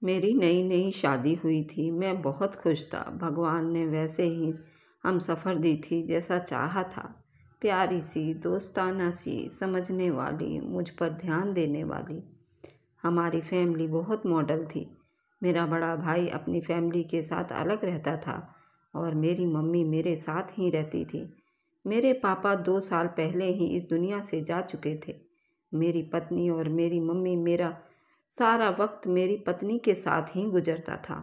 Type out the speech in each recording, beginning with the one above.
मेरी नई नई शादी हुई थी। मैं बहुत खुश था। भगवान ने वैसे ही हम सफ़र दी थी जैसा चाहा था। प्यारी सी, दोस्ताना सी, समझने वाली, मुझ पर ध्यान देने वाली। हमारी फैमिली बहुत मॉडल थी। मेरा बड़ा भाई अपनी फैमिली के साथ अलग रहता था और मेरी मम्मी मेरे साथ ही रहती थी। मेरे पापा 2 साल पहले ही इस दुनिया से जा चुके थे। मेरी पत्नी और मेरी मम्मी मेरा सारा वक्त मेरी पत्नी के साथ ही गुजरता था।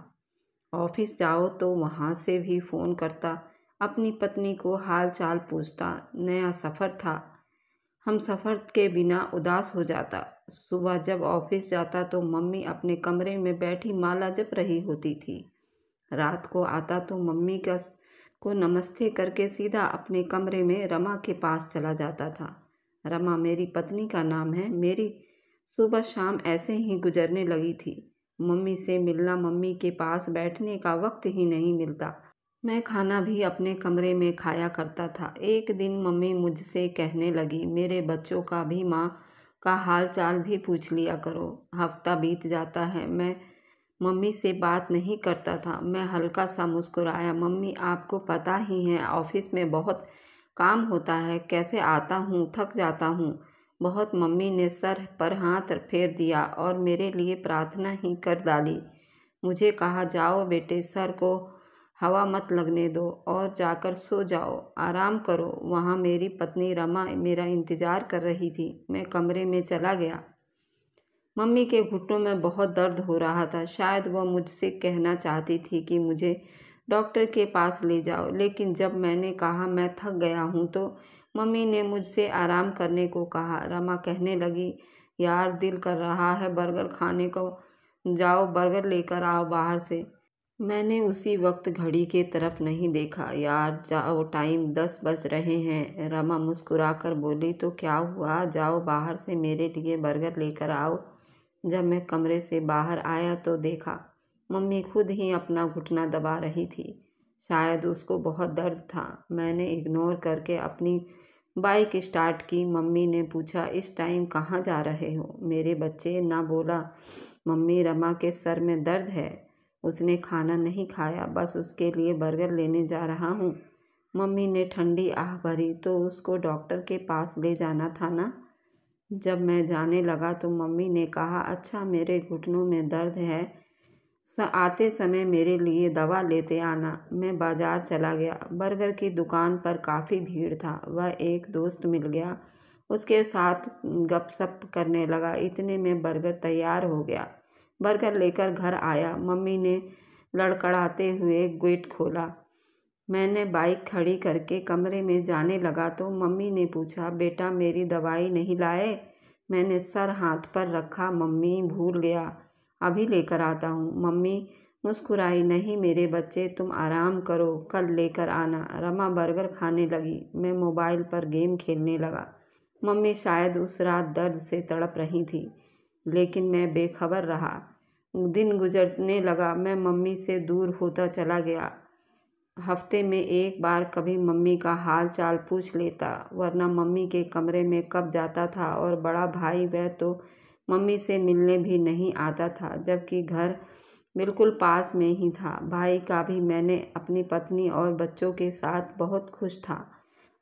ऑफिस जाओ तो वहाँ से भी फ़ोन करता, अपनी पत्नी को हाल चाल पूछता। नया सफ़र था, हम सफ़र के बिना उदास हो जाता। सुबह जब ऑफिस जाता तो मम्मी अपने कमरे में बैठी माला जप रही होती थी। रात को आता तो मम्मी को नमस्ते करके सीधा अपने कमरे में रमा के पास चला जाता था। रमा मेरी पत्नी का नाम है। मेरी सुबह शाम ऐसे ही गुजरने लगी थी। मम्मी से मिलना, मम्मी के पास बैठने का वक्त ही नहीं मिलता। मैं खाना भी अपने कमरे में खाया करता था। एक दिन मम्मी मुझसे कहने लगी, मेरे बच्चों का भी माँ का हाल चाल भी पूछ लिया करो। हफ्ता बीत जाता है, मैं मम्मी से बात नहीं करता था। मैं हल्का सा मुस्कुराया। मम्मी, आपको पता ही है ऑफिस में बहुत काम होता है, कैसे आता हूँ, थक जाता हूँ बहुत। मम्मी ने सर पर हाथ फेर दिया और मेरे लिए प्रार्थना ही कर डाली। मुझे कहा, जाओ बेटे, सर को हवा मत लगने दो और जाकर सो जाओ, आराम करो। वहाँ मेरी पत्नी रमा मेरा इंतज़ार कर रही थी। मैं कमरे में चला गया। मम्मी के घुटनों में बहुत दर्द हो रहा था। शायद वह मुझसे कहना चाहती थी कि मुझे डॉक्टर के पास ले जाओ, लेकिन जब मैंने कहा मैं थक गया हूँ तो मम्मी ने मुझसे आराम करने को कहा। रमा कहने लगी, यार दिल कर रहा है बर्गर खाने को, जाओ बर्गर लेकर आओ बाहर से। मैंने उसी वक्त घड़ी के तरफ नहीं देखा। यार जाओ, टाइम 10 बज रहे हैं। रमा मुस्कुराकर बोली, तो क्या हुआ, जाओ बाहर से मेरे लिए बर्गर लेकर आओ। जब मैं कमरे से बाहर आया तो देखा मम्मी खुद ही अपना घुटना दबा रही थी। शायद उसको बहुत दर्द था। मैंने इग्नोर करके अपनी बाइक स्टार्ट की। मम्मी ने पूछा, इस टाइम कहाँ जा रहे हो मेरे बच्चे? ना बोला। मम्मी, रमा के सर में दर्द है, उसने खाना नहीं खाया, बस उसके लिए बर्गर लेने जा रहा हूँ। मम्मी ने ठंडी आह भरी, तो उसको डॉक्टर के पास ले जाना था ना। जब मैं जाने लगा तो मम्मी ने कहा, अच्छा मेरे घुटनों में दर्द है, आते समय मेरे लिए दवा लेते आना। मैं बाजार चला गया। बर्गर की दुकान पर काफ़ी भीड़ था। वह एक दोस्त मिल गया, उसके साथ गपशप करने लगा। इतने में बर्गर तैयार हो गया। बर्गर लेकर घर आया। मम्मी ने लड़खड़ाते हुए गेट खोला। मैंने बाइक खड़ी करके कमरे में जाने लगा तो मम्मी ने पूछा, बेटा मेरी दवाई नहीं लाए? मैंने सर हाथ पर रखा। मम्मी, भूल गया, अभी लेकर आता हूँ। मम्मी मुस्कुराई, नहीं मेरे बच्चे, तुम आराम करो, कल लेकर आना। रमा बर्गर खाने लगी। मैं मोबाइल पर गेम खेलने लगा। मम्मी शायद उस रात दर्द से तड़प रही थी, लेकिन मैं बेखबर रहा। दिन गुजरने लगा। मैं मम्मी से दूर होता चला गया। हफ्ते में एक बार कभी मम्मी का हाल चाल पूछ लेता, वरना मम्मी के कमरे में कब जाता था। और बड़ा भाई वह तो मम्मी से मिलने भी नहीं आता था, जबकि घर बिल्कुल पास में ही था। भाई का भी मैंने अपनी पत्नी और बच्चों के साथ बहुत खुश था।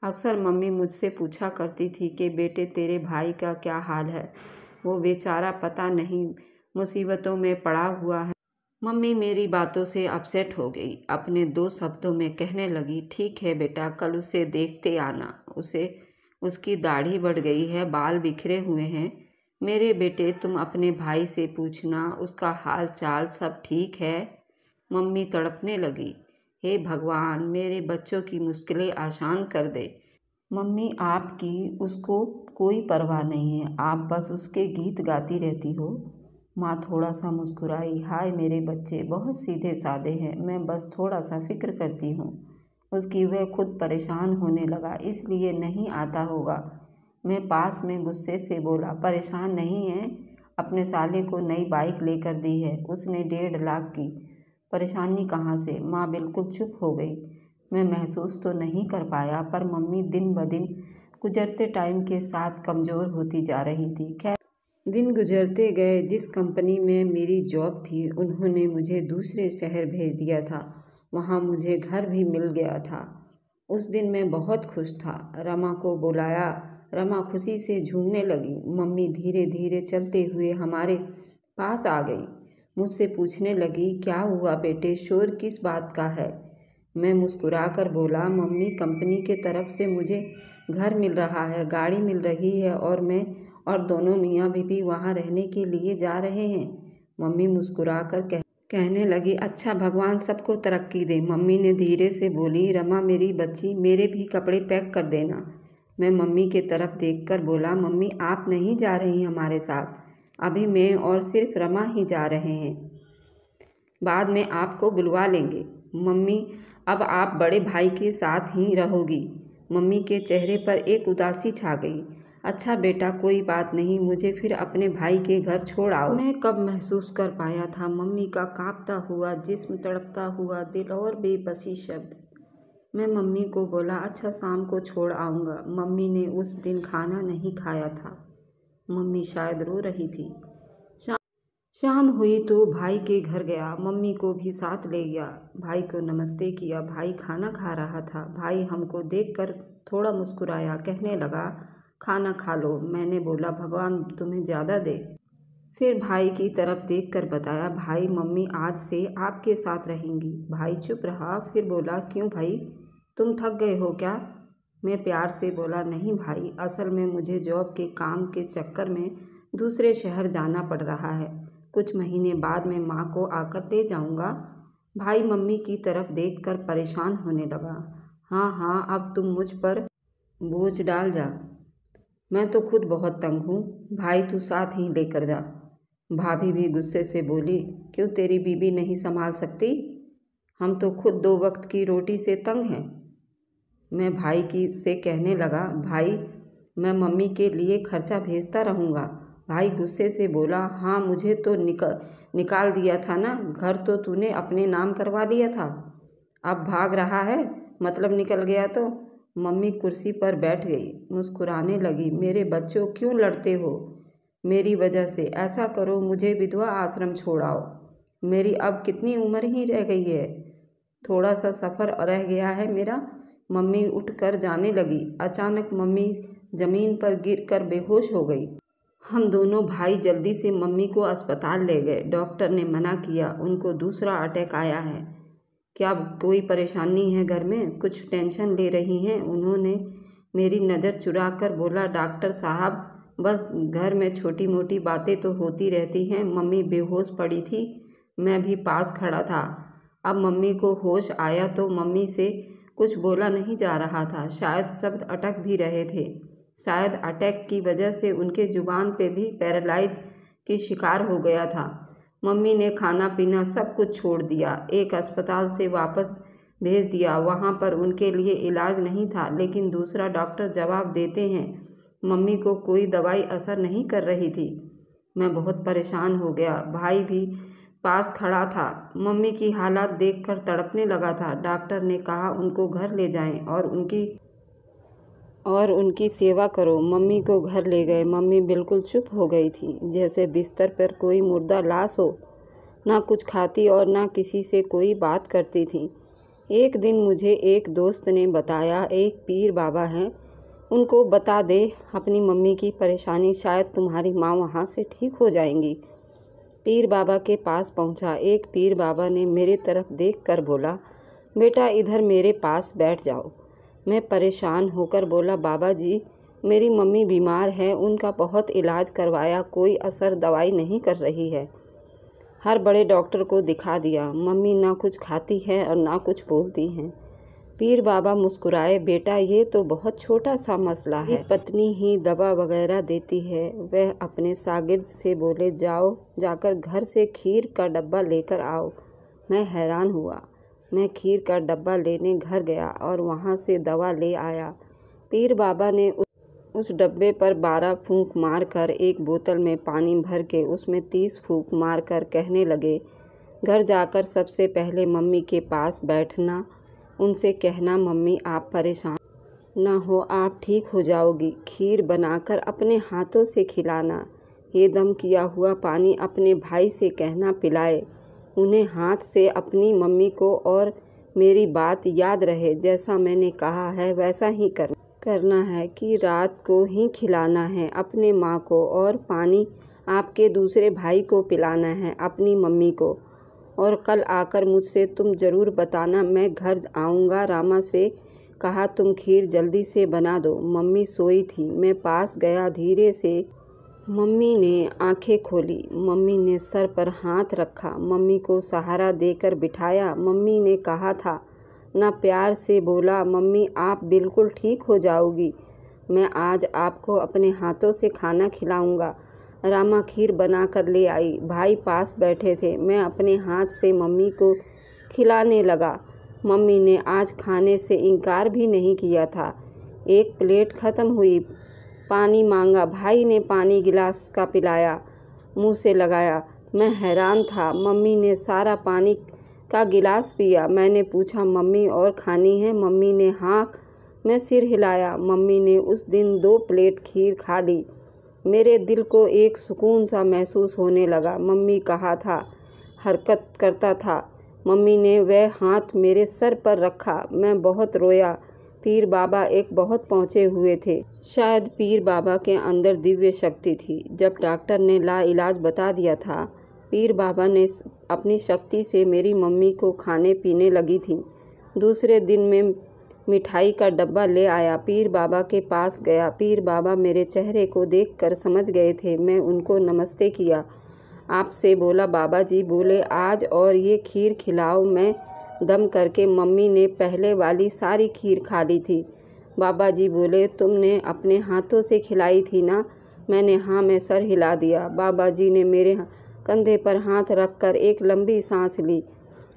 अक्सर मम्मी मुझसे पूछा करती थी कि बेटे तेरे भाई का क्या हाल है, वो बेचारा पता नहीं मुसीबतों में पड़ा हुआ है। मम्मी मेरी बातों से अपसेट हो गई। अपने 2 शब्दों में कहने लगी, ठीक है बेटा, कल उसे देखते आना। उसकी दाढ़ी बढ़ गई है, बाल बिखरे हुए हैं। मेरे बेटे, तुम अपने भाई से पूछना, उसका हाल चाल सब ठीक है। मम्मी तड़पने लगी, हे भगवान, मेरे बच्चों की मुश्किलें आसान कर दे। मम्मी, आपकी उसको कोई परवाह नहीं है, आप बस उसके गीत गाती रहती हो। माँ थोड़ा सा मुस्कुराई, हाय मेरे बच्चे बहुत सीधे साधे हैं, मैं बस थोड़ा सा फिक्र करती हूँ उसकी। वह खुद परेशान होने लगा, इसलिए नहीं आता होगा। मैं पास में गुस्से से बोला, परेशान नहीं है, अपने साले को नई बाइक लेकर दी है उसने, 1.5 लाख की। परेशानी कहाँ से? माँ बिल्कुल चुप हो गई। मैं महसूस तो नहीं कर पाया, पर मम्मी दिन ब दिन गुजरते टाइम के साथ कमज़ोर होती जा रही थी। खैर, दिन गुजरते गए। जिस कंपनी में मेरी जॉब थी उन्होंने मुझे दूसरे शहर भेज दिया था। वहाँ मुझे घर भी मिल गया था। उस दिन मैं बहुत खुश था। रमा को बुलाया। रमा खुशी से झूमने लगी। मम्मी धीरे धीरे चलते हुए हमारे पास आ गई। मुझसे पूछने लगी, क्या हुआ बेटे, शोर किस बात का है? मैं मुस्कुराकर बोला, मम्मी कंपनी के तरफ से मुझे घर मिल रहा है, गाड़ी मिल रही है और मैं और दोनों मियाँ बीबी वहाँ रहने के लिए जा रहे हैं। मम्मी मुस्कुराकर कहने लगी, अच्छा भगवान सबको तरक्की दे। मम्मी ने धीरे से बोली, रमा मेरी बच्ची, मेरे भी कपड़े पैक कर देना। मैं मम्मी के तरफ देखकर बोला, मम्मी आप नहीं जा रही हमारे साथ, अभी मैं और सिर्फ रमा ही जा रहे हैं, बाद में आपको बुलवा लेंगे। मम्मी अब आप बड़े भाई के साथ ही रहोगी। मम्मी के चेहरे पर एक उदासी छा गई। अच्छा बेटा कोई बात नहीं, मुझे फिर अपने भाई के घर छोड़ आओ। मैं कब महसूस कर पाया था मम्मी का कांपता हुआ जिस्म, तड़पता हुआ दिल और बेबसी शब्द। मैं मम्मी को बोला, अच्छा शाम को छोड़ आऊँगा। मम्मी ने उस दिन खाना नहीं खाया था। मम्मी शायद रो रही थी। शाम हुई तो भाई के घर गया। मम्मी को भी साथ ले गया। भाई को नमस्ते किया। भाई खाना खा रहा था। भाई हमको देखकर थोड़ा मुस्कुराया, कहने लगा, खाना खा लो। मैंने बोला, भगवान तुम्हें ज़्यादा दे। फिर भाई की तरफ देखकर बताया, भाई मम्मी आज से आपके साथ रहेंगी। भाई चुप रहा, फिर बोला, क्यों भाई, तुम थक गए हो क्या? मैं प्यार से बोला, नहीं भाई, असल में मुझे जॉब के काम के चक्कर में दूसरे शहर जाना पड़ रहा है। कुछ महीने बाद मैं माँ को आकर ले जाऊँगा। भाई मम्मी की तरफ देखकर परेशान होने लगा। हाँ हाँ, अब तुम मुझ पर बोझ डाल जा, मैं तो खुद बहुत तंग हूँ। भाई तू साथ ही लेकर जा। भाभी भी गुस्से से बोली, क्यों तेरी बीबी नहीं संभाल सकती? हम तो खुद 2 वक्त की रोटी से तंग हैं। मैं भाई की से कहने लगा, भाई मैं मम्मी के लिए खर्चा भेजता रहूँगा। भाई गुस्से से बोला, हाँ मुझे तो निकाल दिया था ना, घर तो तूने अपने नाम करवा लिया था, अब भाग रहा है, मतलब निकल गया तो? मम्मी कुर्सी पर बैठ गई, मुस्कुराने लगी, मेरे बच्चों क्यों लड़ते हो मेरी वजह से? ऐसा करो मुझे विधवा आश्रम छोड़ाओ, मेरी अब कितनी उम्र ही रह गई है, थोड़ा सा सफ़र रह गया है मेरा। मम्मी उठकर जाने लगी। अचानक मम्मी ज़मीन पर गिरकर बेहोश हो गई। हम दोनों भाई जल्दी से मम्मी को अस्पताल ले गए। डॉक्टर ने मना किया, उनको दूसरा अटैक आया है। क्या कोई परेशानी है घर में? कुछ टेंशन ले रही हैं? उन्होंने मेरी नज़र चुरा कर बोला, डॉक्टर साहब बस घर में छोटी मोटी बातें तो होती रहती हैं। मम्मी बेहोश पड़ी थी, मैं भी पास खड़ा था। अब मम्मी को होश आया तो मम्मी से कुछ बोला नहीं जा रहा था, शायद शब्द अटक भी रहे थे। शायद अटैक की वजह से उनके जुबान पे भी पैरालाइज की शिकार हो गया था। मम्मी ने खाना पीना सब कुछ छोड़ दिया। एक अस्पताल से वापस भेज दिया, वहाँ पर उनके लिए इलाज नहीं था, लेकिन दूसरा डॉक्टर जवाब देते हैं मम्मी को कोई दवाई असर नहीं कर रही थी। मैं बहुत परेशान हो गया। भाई भी पास खड़ा था, मम्मी की हालत देखकर तड़पने लगा था। डॉक्टर ने कहा उनको घर ले जाएं और उनकी सेवा करो। मम्मी को घर ले गए। मम्मी बिल्कुल चुप हो गई थी, जैसे बिस्तर पर कोई मुर्दा लाश हो। ना कुछ खाती और ना किसी से कोई बात करती थी। एक दिन मुझे एक दोस्त ने बताया, एक पीर बाबा हैं, उनको बता दे अपनी मम्मी की परेशानी, शायद तुम्हारी माँ वहाँ से ठीक हो जाएंगी। पीर बाबा के पास पहुँचा। एक पीर बाबा ने मेरे तरफ देख कर बोला, बेटा इधर मेरे पास बैठ जाओ। मैं परेशान होकर बोला, बाबा जी मेरी मम्मी बीमार है, उनका बहुत इलाज करवाया, कोई असर दवाई नहीं कर रही है, हर बड़े डॉक्टर को दिखा दिया, मम्मी ना कुछ खाती है और ना कुछ बोलती हैं। पीर बाबा मुस्कुराए, बेटा ये तो बहुत छोटा सा मसला है, पत्नी ही दवा वगैरह देती है। वह अपने शागिर्द से बोले, जाओ जाकर घर से खीर का डब्बा लेकर आओ। मैं हैरान हुआ। मैं खीर का डब्बा लेने घर गया और वहाँ से दवा ले आया। पीर बाबा ने उस डब्बे पर 12 फूंक मारकर एक बोतल में पानी भर के उसमें 30 फूंक मारकर कहने लगे, घर जाकर सबसे पहले मम्मी के पास बैठना, उनसे कहना मम्मी आप परेशान ना हो, आप ठीक हो जाओगी, खीर बनाकर अपने हाथों से खिलाना, ये दम किया हुआ पानी अपने भाई से कहना पिलाए, उन्हें हाथ से अपनी मम्मी को, और मेरी बात याद रहे, जैसा मैंने कहा है वैसा ही करना है कि रात को ही खिलाना है अपने माँ को, और पानी आपके दूसरे भाई को पिलाना है अपनी मम्मी को। और कल आकर मुझसे तुम ज़रूर बताना, मैं घर आऊँगा। रामा से कहा, तुम खीर जल्दी से बना दो। मम्मी सोई थी, मैं पास गया धीरे से। मम्मी ने आंखें खोली, मम्मी ने सर पर हाथ रखा, मम्मी को सहारा देकर बिठाया। मम्मी ने कहा था ना, प्यार से बोला, मम्मी आप बिल्कुल ठीक हो जाओगी, मैं आज आपको अपने हाथों से खाना खिलाऊंगा। रामा खीर बना कर ले आई, भाई पास बैठे थे, मैं अपने हाथ से मम्मी को खिलाने लगा। मम्मी ने आज खाने से इनकार भी नहीं किया था। एक प्लेट ख़त्म हुई, पानी मांगा, भाई ने पानी गिलास का पिलाया, मुंह से लगाया। मैं हैरान था, मम्मी ने सारा पानी का गिलास पिया। मैंने पूछा, मम्मी और खानी है? मम्मी ने हाँ में सिर हिलाया। मम्मी ने उस दिन 2 प्लेट खीर खा ली। मेरे दिल को एक सुकून सा महसूस होने लगा। मम्मी कहा था, हरकत करता था। मम्मी ने वह हाथ मेरे सर पर रखा, मैं बहुत रोया। पीर बाबा एक बहुत पहुँचे हुए थे। शायद पीर बाबा के अंदर दिव्य शक्ति थी। जब डॉक्टर ने लाइलाज बता दिया था, पीर बाबा ने अपनी शक्ति से मेरी मम्मी को खाने पीने लगी थी। दूसरे दिन में मिठाई का डब्बा ले आया, पीर बाबा के पास गया। पीर बाबा मेरे चेहरे को देखकर समझ गए थे। मैं उनको नमस्ते किया, आपसे बोला। बाबा जी बोले, आज और ये खीर खिलाओ। मैं दम करके मम्मी ने पहले वाली सारी खीर खा ली थी। बाबा जी बोले, तुमने अपने हाथों से खिलाई थी ना? मैंने हाँ में सर हिला दिया। बाबा जी ने मेरे कंधे पर हाथ रखकर एक लंबी सांस ली।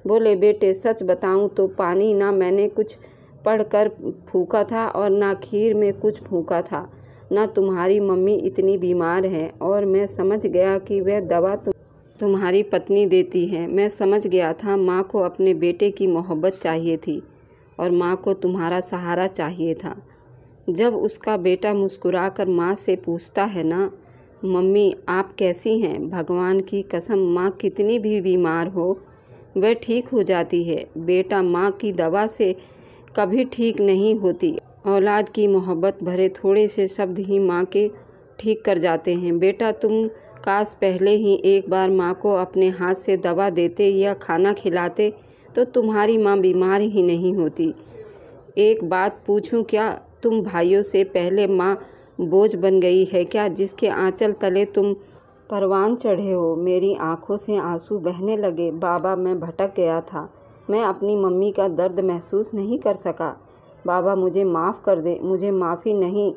बोले, बेटे सच बताऊं तो पानी ना मैंने कुछ पढ़कर फूका था और ना खीर में कुछ फूका था, ना तुम्हारी मम्मी इतनी बीमार है। और मैं समझ गया कि वह दवा तुम्हारी पत्नी देती है। मैं समझ गया था माँ को अपने बेटे की मोहब्बत चाहिए थी और माँ को तुम्हारा सहारा चाहिए था। जब उसका बेटा मुस्कुराकर माँ से पूछता है ना, मम्मी आप कैसी हैं, भगवान की कसम माँ कितनी भी बीमार हो वह ठीक हो जाती है। बेटा माँ की दवा से कभी ठीक नहीं होती। औलाद की मोहब्बत भरे थोड़े से शब्द ही माँ के ठीक कर जाते हैं। बेटा तुम काश पहले ही एक बार माँ को अपने हाथ से दवा देते या खाना खिलाते तो तुम्हारी माँ बीमार ही नहीं होती। एक बात पूछूं क्या, तुम भाइयों से पहले माँ बोझ बन गई है क्या, जिसके आंचल तले तुम परवान चढ़े हो? मेरी आंखों से आंसू बहने लगे। बाबा मैं भटक गया था, मैं अपनी मम्मी का दर्द महसूस नहीं कर सका। बाबा मुझे माफ़ कर दे। मुझे माफ़ी नहीं,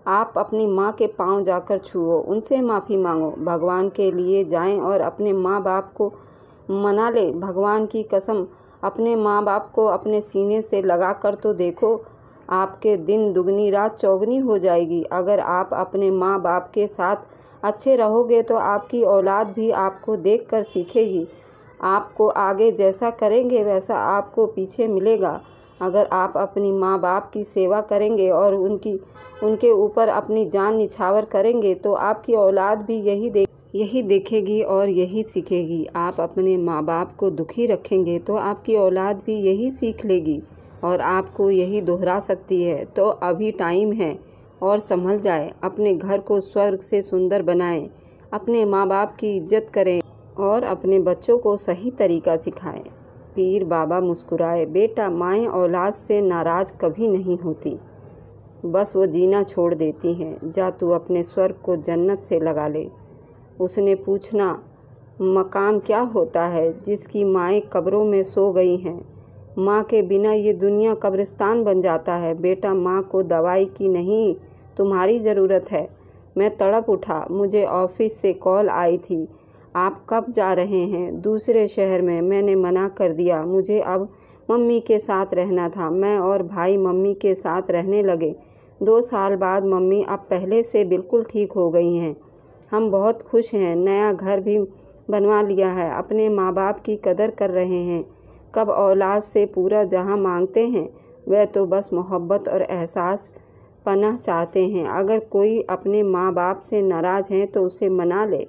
आप अपनी माँ के पांव जाकर छुओ, उनसे माफ़ी मांगो। भगवान के लिए जाएं और अपने माँ बाप को मना ले। भगवान की कसम अपने माँ बाप को अपने सीने से लगा कर तो देखो, आपके दिन दुगनी रात चौगनी हो जाएगी। अगर आप अपने माँ बाप के साथ अच्छे रहोगे तो आपकी औलाद भी आपको देखकर सीखेगी। आपको आगे जैसा करेंगे वैसा आपको पीछे मिलेगा। अगर आप अपनी माँ बाप की सेवा करेंगे और उनके ऊपर अपनी जान निछावर करेंगे तो आपकी औलाद भी यही देखेगी और यही सीखेगी। आप अपने माँ बाप को दुखी रखेंगे तो आपकी औलाद भी यही सीख लेगी और आपको यही दोहरा सकती है। तो अभी टाइम है और संभल जाए, अपने घर को स्वर्ग से सुंदर बनाएं, अपने माँ बाप की इज्जत करें और अपने बच्चों को सही तरीका सिखाएं। पीर बाबा मुस्कुराए, बेटा माएँ औलाद से नाराज़ कभी नहीं होती, बस वो जीना छोड़ देती हैं। जा तू अपने स्वर्ग को जन्नत से लगा ले। उसने पूछना, मकाम क्या होता है जिसकी माएँ कब्रों में सो गई हैं? माँ के बिना ये दुनिया कब्रिस्तान बन जाता है। बेटा माँ को दवाई की नहीं तुम्हारी ज़रूरत है। मैं तड़प उठा, मुझे ऑफिस से कॉल आई थी, आप कब जा रहे हैं? दूसरे शहर में। मैंने मना कर दिया, मुझे अब मम्मी के साथ रहना था। मैं और भाई मम्मी के साथ रहने लगे। 2 साल बाद मम्मी अब पहले से बिल्कुल ठीक हो गई हैं। हम बहुत खुश हैं, नया घर भी बनवा लिया है, अपने माँ बाप की कदर कर रहे हैं। कब औलाद से पूरा जहां मांगते हैं, वह तो बस मोहब्बत और एहसास पनाह चाहते हैं। अगर कोई अपने माँ बाप से नाराज़ है तो उसे मना ले।